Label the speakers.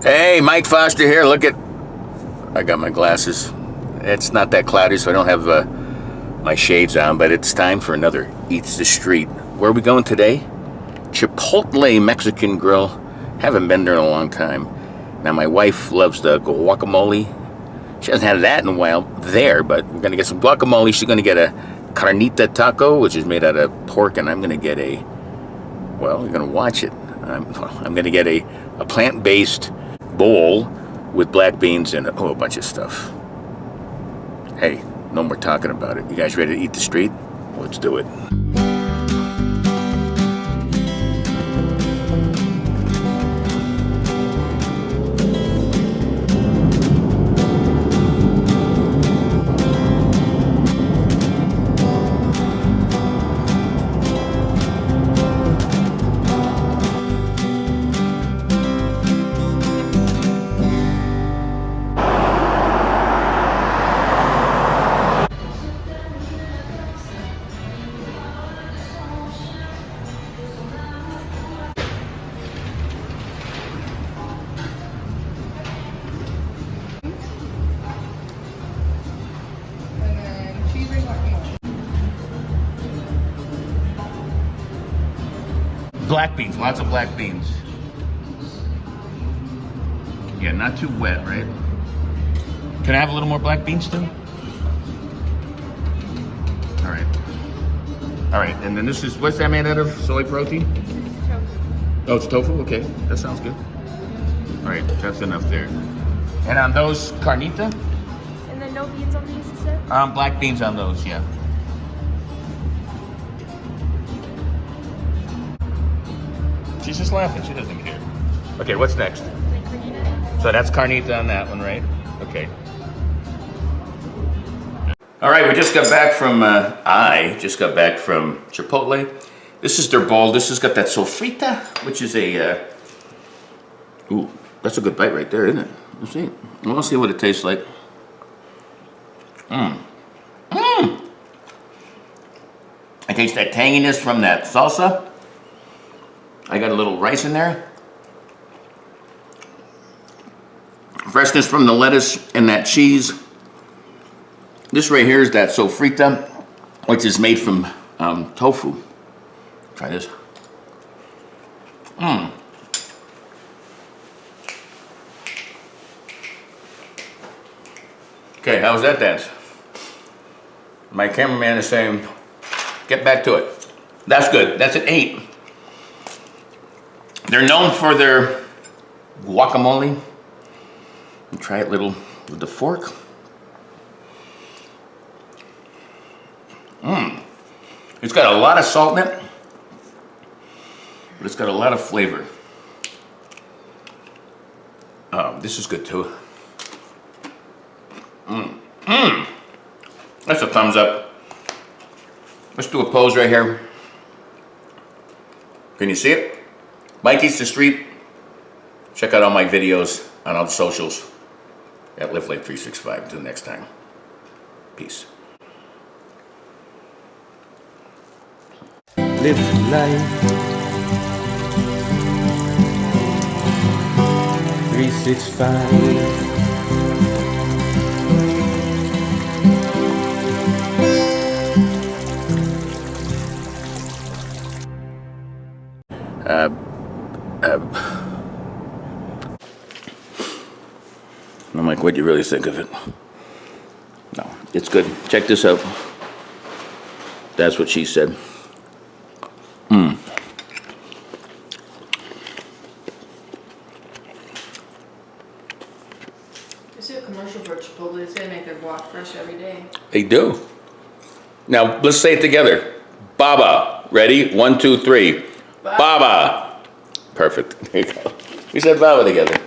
Speaker 1: Hey, Mike Foster here. Look at, I got my glasses. It's not that cloudy, so I don't have my shades on, but it's time for another Eats the Street. Where are we going today? Chipotle Mexican Grill. Haven't been there in a long time. Now, my wife loves the guacamole. She hasn't had that in a while there, but we're going to get some guacamole. She's going to get a carnita taco, which is made out of pork, and I'm going to get a, well, you're going to watch it. I'm going to get a plant-based bowl with black beans and a bunch of stuff. Hey, no more talking about it. You guys ready to eat the street? Let's do it. Black beans, lots of black beans. Yeah, not too wet, right? Can I have a little more black beans too? All right. All right, and then this is, what's that made out of? Soy protein?
Speaker 2: Tofu.
Speaker 1: Oh, it's tofu? Okay, that sounds good. All right, that's enough there. And on those, carnita?
Speaker 2: And then no beans on these, you said?
Speaker 1: Black beans on those, yeah. She's just laughing, she doesn't care. Okay, what's next? So that's carnita on that one, right? Okay. All right, we just got back from, I just got back from Chipotle. This is their bowl. This has got that sofrita, which is a, ooh, that's a good bite right there, isn't it? Let's see. I want to see what it tastes like. I taste that tanginess from that salsa. I got a little rice in there. Freshness from the lettuce and that cheese. This right here is that sofrita, which is made from tofu. Try this. Okay, how's that dance? My cameraman is saying, get back to it. That's good, that's an 8. They're known for their guacamole. Try it little with the fork. It's got a lot of salt in it, but it's got a lot of flavor. Oh, this is good too. That's a thumbs up. Let's do a pose right here. Can you see it? Mike Eats the Street. Check out all my videos on all the socials at Live Life 365. Until next time. Peace.
Speaker 3: Live life 365.
Speaker 1: I'm like, what do you really think of it? No, it's good. Check this out. That's what she said.
Speaker 4: I see a commercial for Chipotle. They say make their guac fresh every day.
Speaker 1: They do. Now, let's say it together. Baba. Ready? 1, 2, 3. Baba. Perfect. There you go. We said Baba together.